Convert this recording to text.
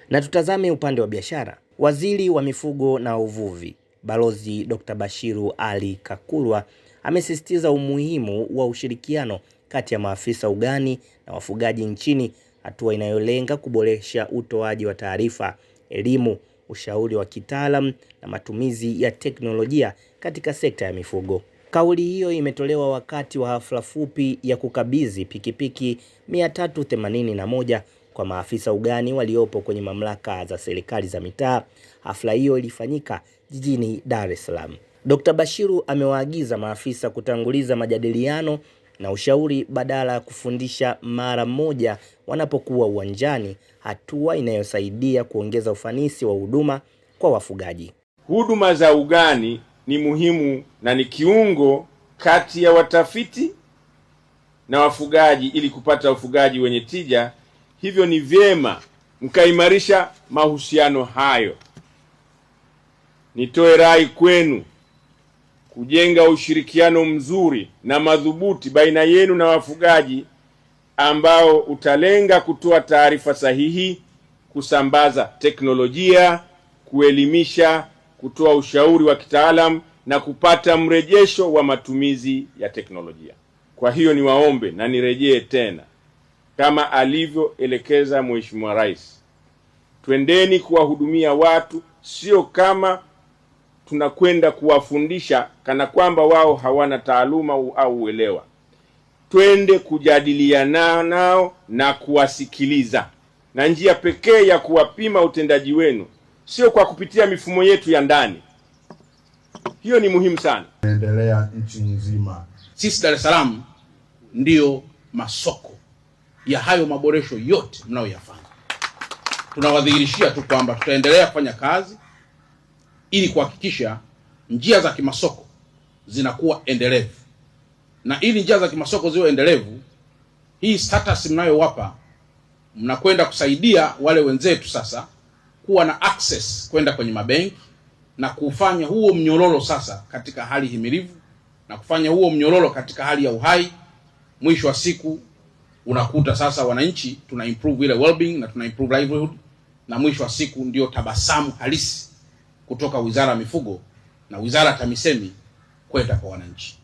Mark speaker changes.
Speaker 1: Na tutazame upande wa biashara. Waziri wa Mifugo na Uvuvi, Balozi Dr. Bashiru Ali Kakurwa amesisitiza umuhimu wa ushirikiano kati ya maafisa ugani na wafugaji nchini, hatua inayolenga kuboresha utoaji wa taarifa, elimu, ushauri wa kitaalamu na matumizi ya teknolojia katika sekta ya mifugo. Kauli hiyo imetolewa wakati wa hafla fupi ya kukabidhi pikipiki 381 kwa maafisa ugani waliopo kwenye mamlaka za serikali za mitaa. Hafla hiyo ilifanyika jijini Dar es Salaam. Dr. Bashiru amewaagiza maafisa kutanguliza majadiliano na ushauri badala ya kufundisha mara moja wanapokuwa uwanjani, hatua inayosaidia kuongeza ufanisi wa huduma kwa wafugaji.
Speaker 2: Huduma za ugani ni muhimu na ni kiungo kati ya watafiti na wafugaji ili kupata ufugaji wenye tija. Hivyo ni vyema mkaimarisha mahusiano hayo. Nitoe rai kwenu kujenga ushirikiano mzuri na madhubuti baina yenu na wafugaji ambao utalenga kutoa taarifa sahihi, kusambaza teknolojia, kuelimisha, kutoa ushauri wa kitaalamu na kupata mrejesho wa matumizi ya teknolojia. Kwa hiyo niwaombe na nirejee tena kama alivyoelekeza Mheshimiwa Rais, twendeni kuwahudumia watu, sio kama tunakwenda kuwafundisha kana kwamba wao hawana taaluma au uelewa. Twende kujadiliana nao na kuwasikiliza. Na njia pekee ya kuwapima utendaji wenu sio kwa kupitia mifumo yetu ya ndani. Hiyo ni muhimu sana.
Speaker 3: Endelea nchi nzima.
Speaker 4: Sisi Dar es Salaam ndio masoko ya hayo maboresho yote mnayoyafanya. Tunawadhihirishia tu kwamba tutaendelea kufanya kazi ili kuhakikisha njia za kimasoko zinakuwa endelevu. Na ili njia za kimasoko ziwe endelevu, hii status mnayowapa mnakwenda kusaidia wale wenzetu sasa kuwa na access kwenda kwenye mabenki na kufanya huo mnyororo sasa katika hali himilivu na kufanya huo mnyororo katika hali ya uhai. Mwisho wa siku unakuta sasa wananchi tuna improve ile well-being na tuna improve livelihood, na mwisho wa siku ndio tabasamu halisi kutoka Wizara ya Mifugo na Wizara ya TAMISEMI kwenda kwa wananchi.